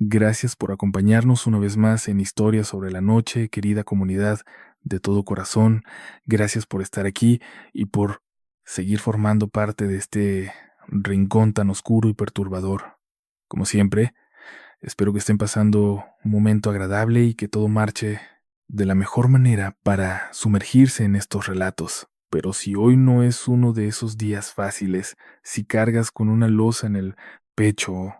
Gracias por acompañarnos una vez más en Historias sobre la Noche, querida comunidad de todo corazón. Gracias por estar aquí y por seguir formando parte de este rincón tan oscuro y perturbador. Como siempre, espero que estén pasando un momento agradable y que todo marche de la mejor manera para sumergirse en estos relatos. Pero si hoy no es uno de esos días fáciles, si cargas con una losa en el pecho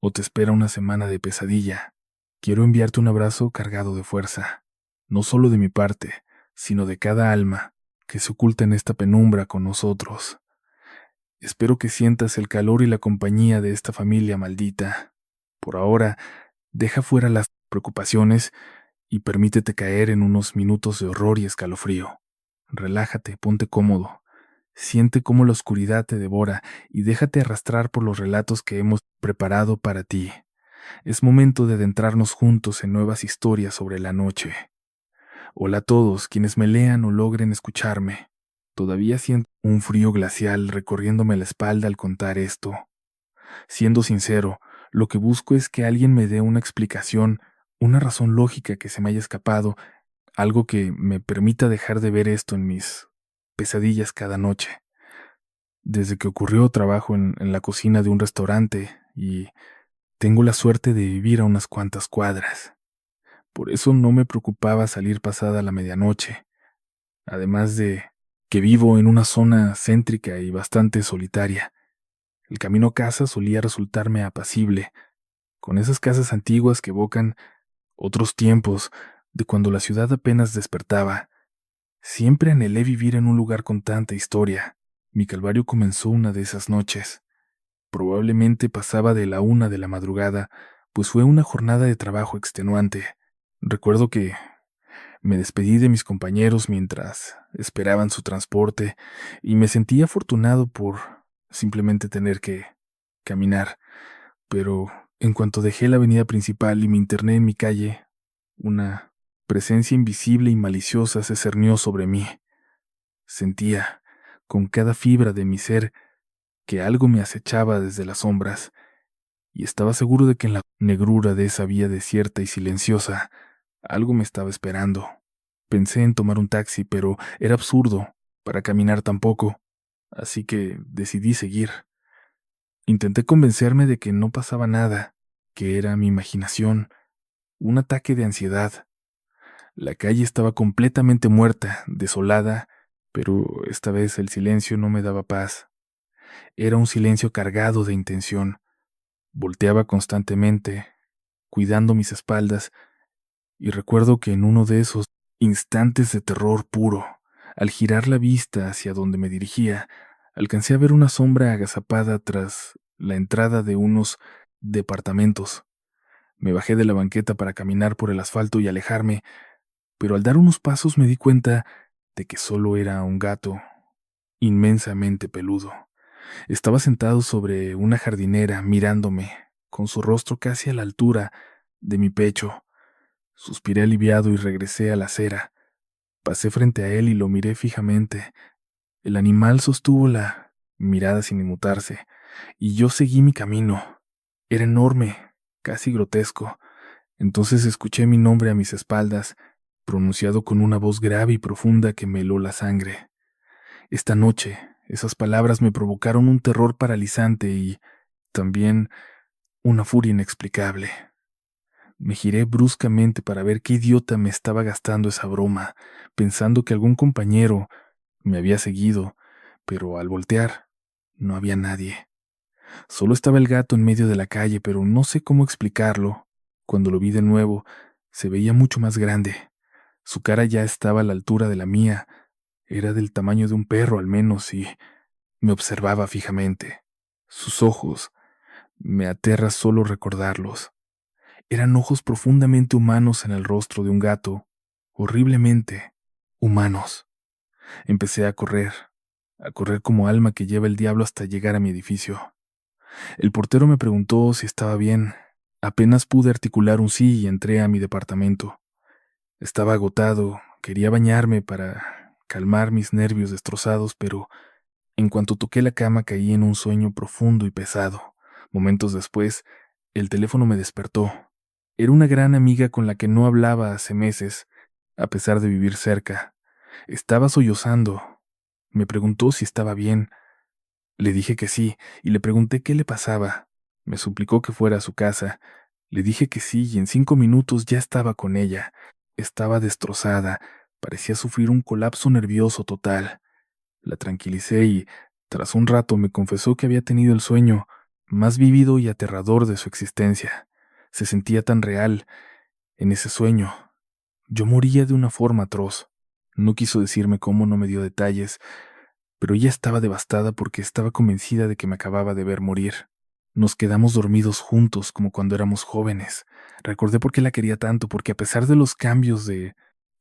o te espera una semana de pesadilla, quiero enviarte un abrazo cargado de fuerza, no solo de mi parte, sino de cada alma que se oculta en esta penumbra con nosotros. Espero que sientas el calor y la compañía de esta familia maldita. Por ahora, deja fuera las preocupaciones y permítete caer en unos minutos de horror y escalofrío. Relájate, ponte cómodo. Siente cómo la oscuridad te devora y déjate arrastrar por los relatos que hemos preparado para ti. Es momento de adentrarnos juntos en nuevas historias sobre la noche. Hola a todos quienes me lean o logren escucharme. Todavía siento un frío glacial recorriéndome la espalda al contar esto. Siendo sincero, lo que busco es que alguien me dé una explicación, una razón lógica que se me haya escapado, algo que me permita dejar de ver esto en mis pesadillas cada noche. Desde que ocurrió trabajo en la cocina de un restaurante y tengo la suerte de vivir a unas cuantas cuadras. Por eso no me preocupaba salir pasada la medianoche, además de que vivo en una zona céntrica y bastante solitaria. El camino a casa solía resultarme apacible, con esas casas antiguas que evocan otros tiempos de cuando la ciudad apenas despertaba. Siempre anhelé vivir en un lugar con tanta historia. Mi calvario comenzó una de esas noches. Probablemente pasaba de la 1 de la madrugada, pues fue una jornada de trabajo extenuante. Recuerdo que me despedí de mis compañeros mientras esperaban su transporte y me sentí afortunado por simplemente tener que caminar. Pero en cuanto dejé la avenida principal y me interné en mi calle, una presencia invisible y maliciosa se cernió sobre mí. Sentía, con cada fibra de mi ser, que algo me acechaba desde las sombras, y estaba seguro de que en la negrura de esa vía desierta y silenciosa, algo me estaba esperando. Pensé en tomar un taxi, pero era absurdo, para caminar tampoco, así que decidí seguir. Intenté convencerme de que no pasaba nada, que era mi imaginación, un ataque de ansiedad. La calle estaba completamente muerta, desolada, pero esta vez el silencio no me daba paz. Era un silencio cargado de intención. Volteaba constantemente, cuidando mis espaldas, y recuerdo que en uno de esos instantes de terror puro, al girar la vista hacia donde me dirigía, alcancé a ver una sombra agazapada tras la entrada de unos departamentos. Me bajé de la banqueta para caminar por el asfalto y alejarme, pero al dar unos pasos me di cuenta de que solo era un gato, inmensamente peludo. Estaba sentado sobre una jardinera mirándome, con su rostro casi a la altura de mi pecho. Suspiré aliviado y regresé a la acera. Pasé frente a él y lo miré fijamente. El animal sostuvo la mirada sin inmutarse, y yo seguí mi camino. Era enorme, casi grotesco. Entonces escuché mi nombre a mis espaldas, pronunciado con una voz grave y profunda que me heló la sangre. Esta noche, esas palabras me provocaron un terror paralizante y también una furia inexplicable. Me giré bruscamente para ver qué idiota me estaba gastando esa broma, pensando que algún compañero me había seguido, pero al voltear, no había nadie. Solo estaba el gato en medio de la calle, pero no sé cómo explicarlo. Cuando lo vi de nuevo, se veía mucho más grande. Su cara ya estaba a la altura de la mía, era del tamaño de un perro al menos, y me observaba fijamente. Sus ojos, me aterra solo recordarlos. Eran ojos profundamente humanos en el rostro de un gato, horriblemente humanos. Empecé a correr como alma que lleva el diablo hasta llegar a mi edificio. El portero me preguntó si estaba bien. Apenas pude articular un sí y entré a mi departamento. Estaba agotado, quería bañarme para calmar mis nervios destrozados, pero en cuanto toqué la cama caí en un sueño profundo y pesado. Momentos después, El teléfono me despertó. Era una gran amiga con la que no hablaba hace meses, a pesar de vivir cerca. Estaba sollozando. Me preguntó si estaba bien. Le dije que sí, y le pregunté qué le pasaba. Me suplicó que fuera a su casa. Le dije que sí, y en 5 minutos ya estaba con ella. Estaba destrozada, parecía sufrir un colapso nervioso total. La tranquilicé y, tras un rato, me confesó que había tenido el sueño más vívido y aterrador de su existencia. Se sentía tan real en ese sueño. Yo moría de una forma atroz. No quiso decirme cómo, no me dio detalles, pero ella estaba devastada porque estaba convencida de que me acababa de ver morir. Nos quedamos dormidos juntos como cuando éramos jóvenes. Recordé por qué la quería tanto, porque a pesar de los cambios de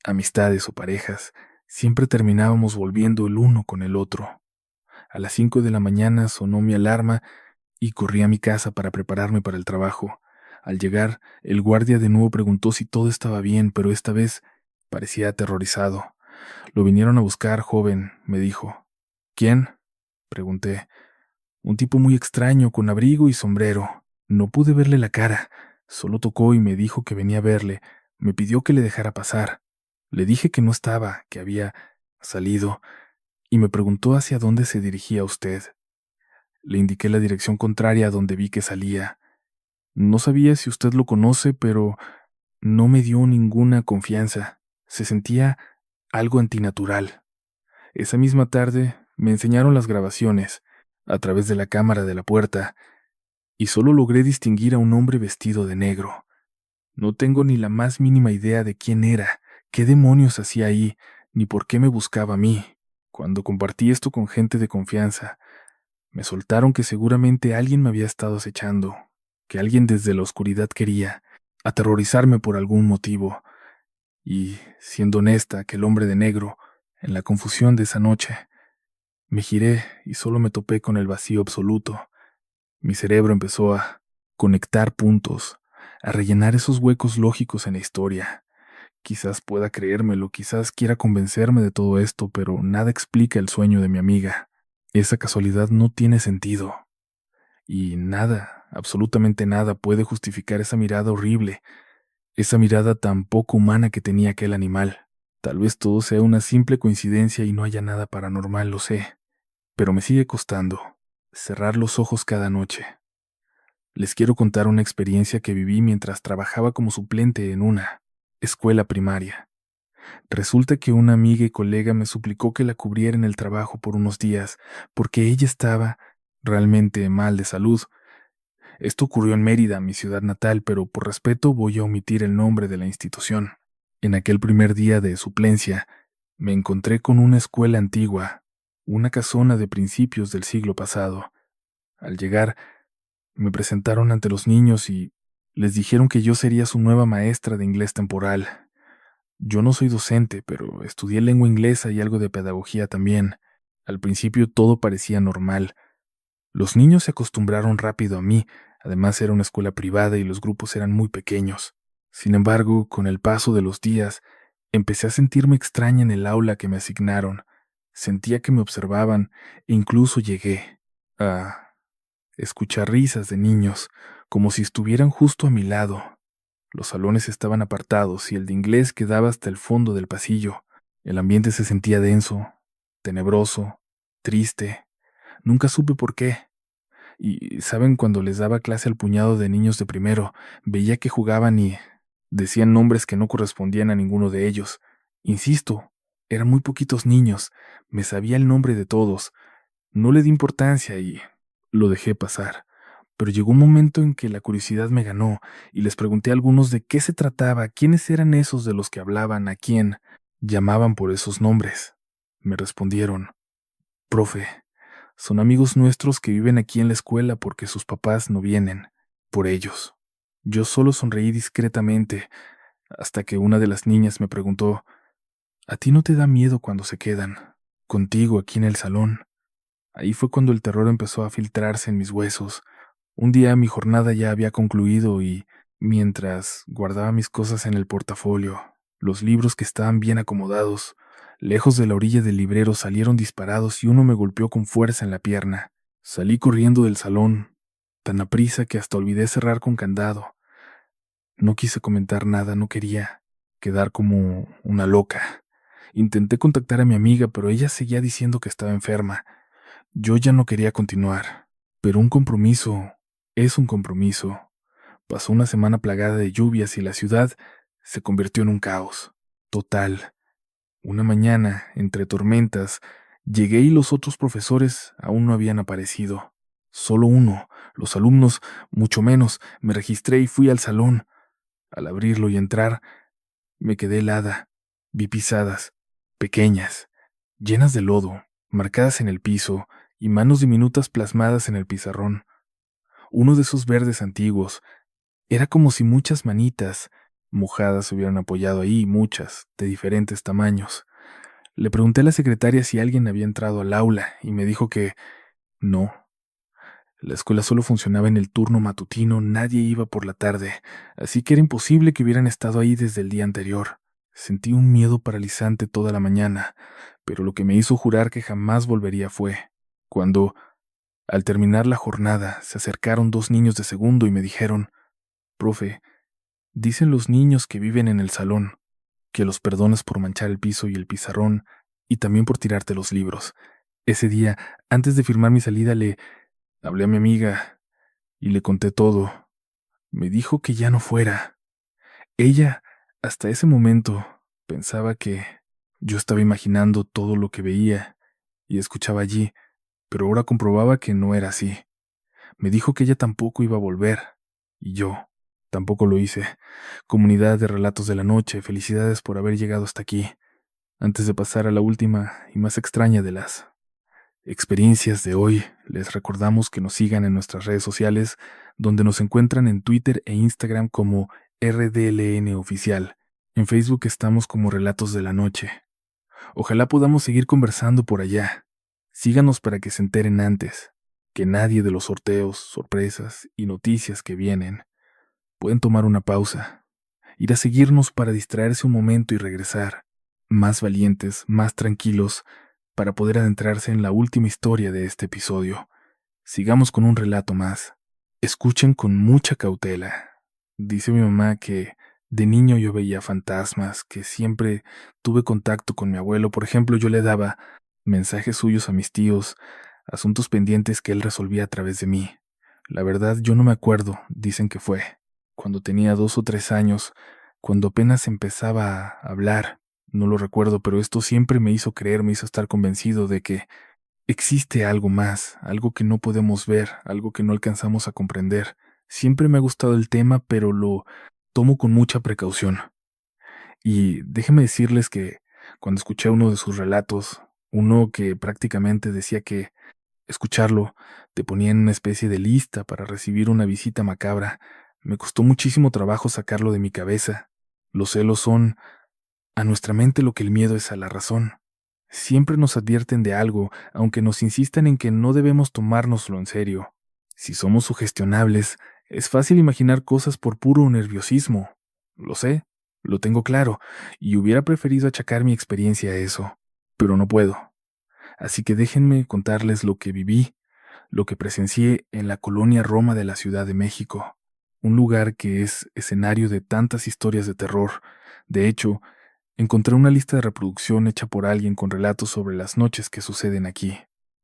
amistades o parejas, siempre terminábamos volviendo el uno con el otro. A las 5 de la mañana sonó mi alarma y corrí a mi casa para prepararme para el trabajo. Al llegar, el guardia de nuevo preguntó si todo estaba bien, pero esta vez parecía aterrorizado. Lo vinieron a buscar, joven, me dijo. ¿Quién? Pregunté. Un tipo muy extraño, con abrigo y sombrero. No pude verle la cara. Solo tocó y me dijo que venía a verle. Me pidió que le dejara pasar. Le dije que no estaba, que había salido, y me preguntó hacia dónde se dirigía usted. Le indiqué la dirección contraria a donde vi que salía. No sabía si usted lo conoce, pero no me dio ninguna confianza. Se sentía algo antinatural. Esa misma tarde me enseñaron las grabaciones a través de la cámara de la puerta y solo logré distinguir a un hombre vestido de negro. No tengo ni la más mínima idea de quién era, qué demonios hacía ahí, ni por qué me buscaba a mí. Cuando compartí esto con gente de confianza, me soltaron que seguramente alguien me había estado acechando, que alguien desde la oscuridad quería aterrorizarme por algún motivo. Y, siendo honesta, aquel hombre de negro, en la confusión de esa noche, me giré y solo me topé con el vacío absoluto. Mi cerebro empezó a conectar puntos, a rellenar esos huecos lógicos en la historia. Quizás pueda creérmelo, quizás quiera convencerme de todo esto, pero nada explica el sueño de mi amiga. Esa casualidad no tiene sentido. Y nada, absolutamente nada, puede justificar esa mirada horrible, esa mirada tan poco humana que tenía aquel animal. Tal vez todo sea una simple coincidencia y no haya nada paranormal, lo sé, pero me sigue costando cerrar los ojos cada noche. Les quiero contar una experiencia que viví mientras trabajaba como suplente en una escuela primaria. Resulta que una amiga y colega me suplicó que la cubriera en el trabajo por unos días, porque ella estaba realmente mal de salud. Esto ocurrió en Mérida, mi ciudad natal, pero por respeto voy a omitir el nombre de la institución. En aquel primer día de suplencia, me encontré con una escuela antigua, una casona de principios del siglo pasado. Al llegar, me presentaron ante los niños y les dijeron que yo sería su nueva maestra de inglés temporal. Yo no soy docente, pero estudié lengua inglesa y algo de pedagogía también. Al principio todo parecía normal. Los niños se acostumbraron rápido a mí, además era una escuela privada y los grupos eran muy pequeños. Sin embargo, con el paso de los días, empecé a sentirme extraña en el aula que me asignaron. Sentía que me observaban e incluso llegué a escuchar risas de niños, como si estuvieran justo a mi lado. Los salones estaban apartados y el de inglés quedaba hasta el fondo del pasillo. El ambiente se sentía denso, tenebroso, triste. Nunca supe por qué. Y, ¿saben? Cuando les daba clase al puñado de niños de primero, veía que jugaban y decían nombres que no correspondían a ninguno de ellos. Insisto, eran muy poquitos niños. Me sabía el nombre de todos. No le di importancia y lo dejé pasar. Pero llegó un momento en que la curiosidad me ganó y les pregunté a algunos de qué se trataba, quiénes eran esos de los que hablaban, a quién llamaban por esos nombres. Me respondieron: profe, son amigos nuestros que viven aquí en la escuela porque sus papás no vienen, por ellos. Yo solo sonreí discretamente hasta que una de las niñas me preguntó: ¿a ti no te da miedo cuando se quedan contigo aquí en el salón? Ahí fue cuando el terror empezó a filtrarse en mis huesos. Un día mi jornada ya había concluido y, mientras guardaba mis cosas en el portafolio, los libros que estaban bien acomodados, lejos de la orilla del librero, salieron disparados y uno me golpeó con fuerza en la pierna. Salí corriendo del salón. tan aprisa que hasta olvidé cerrar con candado. No quise comentar nada, no quería quedar como una loca. Intenté contactar a mi amiga, pero ella seguía diciendo que estaba enferma. Yo ya no quería continuar, pero un compromiso es un compromiso. Pasó una semana plagada de lluvias y la ciudad se convirtió en un caos total. Una mañana, entre tormentas, llegué y los otros profesores aún no habían aparecido. Solo uno, los alumnos, mucho menos. Me registré y fui al salón. Al abrirlo y entrar, me quedé helada. Vi pisadas, pequeñas, llenas de lodo, marcadas en el piso, y manos diminutas plasmadas en el pizarrón. Uno de esos verdes antiguos. Era como si muchas manitas mojadas se hubieran apoyado ahí, muchas, de diferentes tamaños. Le pregunté a la secretaria si alguien había entrado al aula y me dijo que no. La escuela solo funcionaba en el turno matutino, nadie iba por la tarde, así que era imposible que hubieran estado ahí desde el día anterior. Sentí un miedo paralizante toda la mañana, pero lo que me hizo jurar que jamás volvería fue cuando, al terminar la jornada, se acercaron 2 niños de segundo y me dijeron: «Profe, dicen los niños que viven en el salón que los perdonas por manchar el piso y el pizarrón y también por tirarte los libros. Ese día, antes de firmar mi salida, le hablé a mi amiga y le conté todo. Me dijo que ya no fuera. Ella, hasta ese momento, pensaba que yo estaba imaginando todo lo que veía y escuchaba allí, pero ahora comprobaba que no era así. Me dijo que ella tampoco iba a volver, y yo tampoco lo hice. Comunidad de Relatos de la Noche, felicidades por haber llegado hasta aquí. Antes de pasar a la última y más extraña de las experiencias de hoy, les recordamos que nos sigan en nuestras redes sociales, donde nos encuentran en Twitter e Instagram como RDLN Oficial. En Facebook estamos como Relatos de la Noche. Ojalá podamos seguir conversando por allá. Síganos para que se enteren antes que nadie de los sorteos, sorpresas y noticias que vienen. Pueden tomar una pausa, ir a seguirnos para distraerse un momento y regresar, más valientes, más tranquilos, para poder adentrarse en la última historia de este episodio. Sigamos con un relato más. Escuchen con mucha cautela. Dice mi mamá que de niño yo veía fantasmas, que siempre tuve contacto con mi abuelo. Por ejemplo, yo le daba mensajes suyos a mis tíos, asuntos pendientes que él resolvía a través de mí. La verdad, yo no me acuerdo, dicen que fue cuando tenía 2 o 3 años, cuando apenas empezaba a hablar. No lo recuerdo, pero esto siempre me hizo creer, me hizo estar convencido de que existe algo más, algo que no podemos ver, algo que no alcanzamos a comprender. Siempre me ha gustado el tema, pero lo tomo con mucha precaución. Y déjenme decirles que cuando escuché uno de sus relatos, uno que prácticamente decía que escucharlo te ponía en una especie de lista para recibir una visita macabra, me costó muchísimo trabajo sacarlo de mi cabeza. Los celos son a nuestra mente lo que el miedo es a la razón. Siempre nos advierten de algo, aunque nos insistan en que no debemos tomárnoslo en serio. Si somos sugestionables, es fácil imaginar cosas por puro nerviosismo. Lo sé, lo tengo claro, y hubiera preferido achacar mi experiencia a eso, pero no puedo. Así que déjenme contarles lo que viví, lo que presencié en la colonia Roma de la Ciudad de México, un lugar que es escenario de tantas historias de terror. De hecho, encontré una lista de reproducción hecha por alguien con relatos sobre las noches que suceden aquí.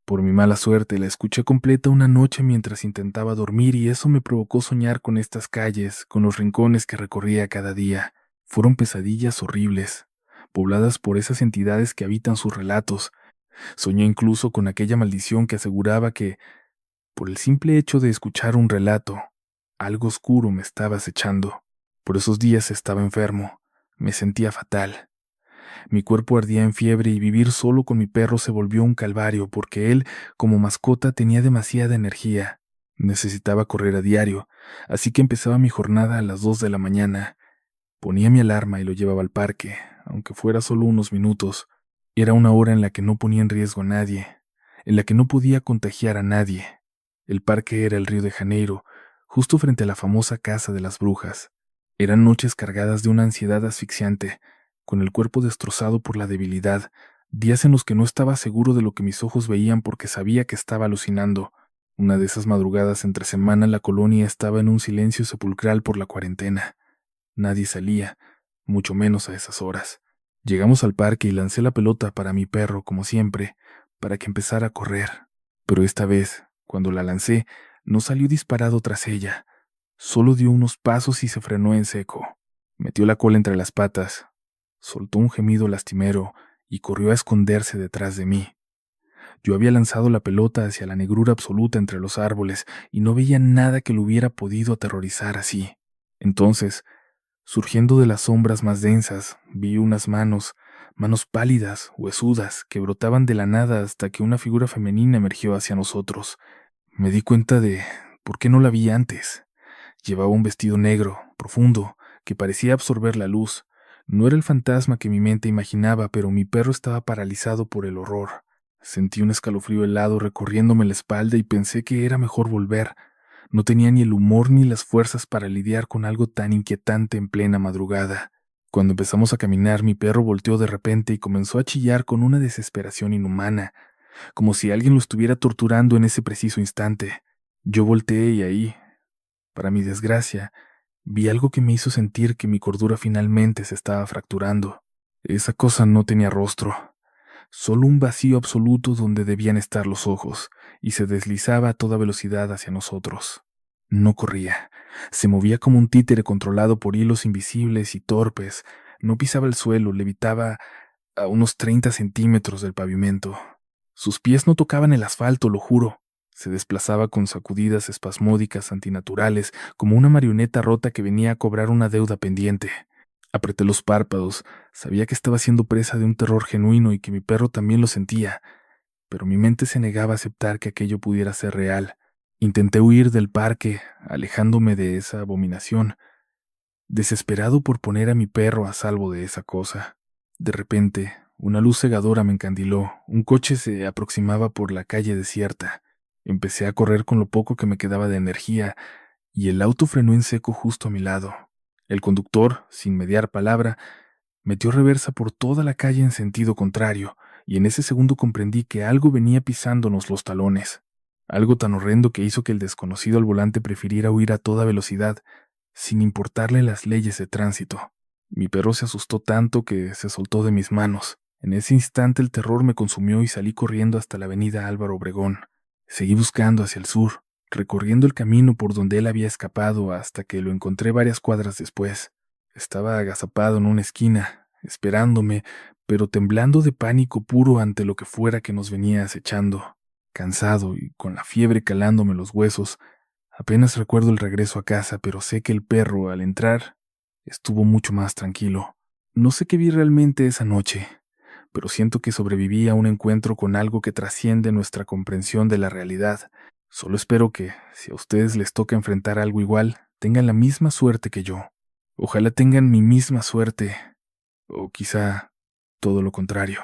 Por mi mala suerte, la escuché completa una noche mientras intentaba dormir y eso me provocó soñar con estas calles, con los rincones que recorría cada día. Fueron pesadillas horribles, pobladas por esas entidades que habitan sus relatos. Soñé incluso con aquella maldición que aseguraba que, por el simple hecho de escuchar un relato, algo oscuro me estaba acechando. Por esos días estaba enfermo, me sentía fatal. Mi cuerpo ardía en fiebre y vivir solo con mi perro se volvió un calvario porque él, como mascota, tenía demasiada energía. Necesitaba correr a diario, así que empezaba mi jornada a las 2 de la mañana. Ponía mi alarma y lo llevaba al parque, aunque fuera solo unos minutos. Era una hora en la que no ponía en riesgo a nadie, en la que no podía contagiar a nadie. El parque era el Río de Janeiro, justo frente a la famosa Casa de las Brujas. Eran noches cargadas de una ansiedad asfixiante, con el cuerpo destrozado por la debilidad, días en los que no estaba seguro de lo que mis ojos veían porque sabía que estaba alucinando. Una de esas madrugadas entre semana la colonia estaba en un silencio sepulcral por la cuarentena. Nadie salía, mucho menos a esas horas. Llegamos al parque y lancé la pelota para mi perro, como siempre, para que empezara a correr. Pero esta vez, cuando la lancé, no salió disparado tras ella. Solo dio unos pasos y se frenó en seco. Metió la cola entre las patas, soltó un gemido lastimero y corrió a esconderse detrás de mí. Yo había lanzado la pelota hacia la negrura absoluta entre los árboles y no veía nada que lo hubiera podido aterrorizar así. Entonces, surgiendo de las sombras más densas, vi unas manos pálidas, huesudas, que brotaban de la nada hasta que una figura femenina emergió hacia nosotros. Me di cuenta de por qué no la vi antes. Llevaba un vestido negro, profundo, que parecía absorber la luz. No era el fantasma que mi mente imaginaba, pero mi perro estaba paralizado por el horror. Sentí un escalofrío helado recorriéndome la espalda y pensé que era mejor volver. No tenía ni el humor ni las fuerzas para lidiar con algo tan inquietante en plena madrugada. Cuando empezamos a caminar, mi perro volteó de repente y comenzó a chillar con una desesperación inhumana, como si alguien lo estuviera torturando en ese preciso instante. Yo volteé y ahí, para mi desgracia, vi algo que me hizo sentir que mi cordura finalmente se estaba fracturando. Esa cosa no tenía rostro, solo un vacío absoluto donde debían estar los ojos, y se deslizaba a toda velocidad hacia nosotros. No corría, se movía como un títere controlado por hilos invisibles y torpes, no pisaba el suelo, levitaba a unos 30 centímetros del pavimento. Sus pies no tocaban el asfalto, lo juro. Se desplazaba con sacudidas espasmódicas antinaturales, como una marioneta rota que venía a cobrar una deuda pendiente. Apreté los párpados, sabía que estaba siendo presa de un terror genuino y que mi perro también lo sentía, pero mi mente se negaba a aceptar que aquello pudiera ser real. Intenté huir del parque, alejándome de esa abominación, desesperado por poner a mi perro a salvo de esa cosa. De repente, una luz cegadora me encandiló. Un coche se aproximaba por la calle desierta. Empecé a correr con lo poco que me quedaba de energía, y el auto frenó en seco justo a mi lado. El conductor, sin mediar palabra, metió reversa por toda la calle en sentido contrario, y en ese segundo comprendí que algo venía pisándonos los talones. Algo tan horrendo que hizo que el desconocido al volante prefiriera huir a toda velocidad, sin importarle las leyes de tránsito. Mi perro se asustó tanto que se soltó de mis manos. En ese instante el terror me consumió y salí corriendo hasta la avenida Álvaro Obregón. Seguí buscando hacia el sur, recorriendo el camino por donde él había escapado hasta que lo encontré varias cuadras después. Estaba agazapado en una esquina, esperándome, pero temblando de pánico puro ante lo que fuera que nos venía acechando. Cansado y con la fiebre calándome los huesos, apenas recuerdo el regreso a casa, pero sé que el perro, al entrar, estuvo mucho más tranquilo. No sé qué vi realmente esa noche, pero siento que sobreviví a un encuentro con algo que trasciende nuestra comprensión de la realidad. Solo espero que, si a ustedes les toca enfrentar algo igual, tengan la misma suerte que yo. Ojalá tengan mi misma suerte, o quizá todo lo contrario.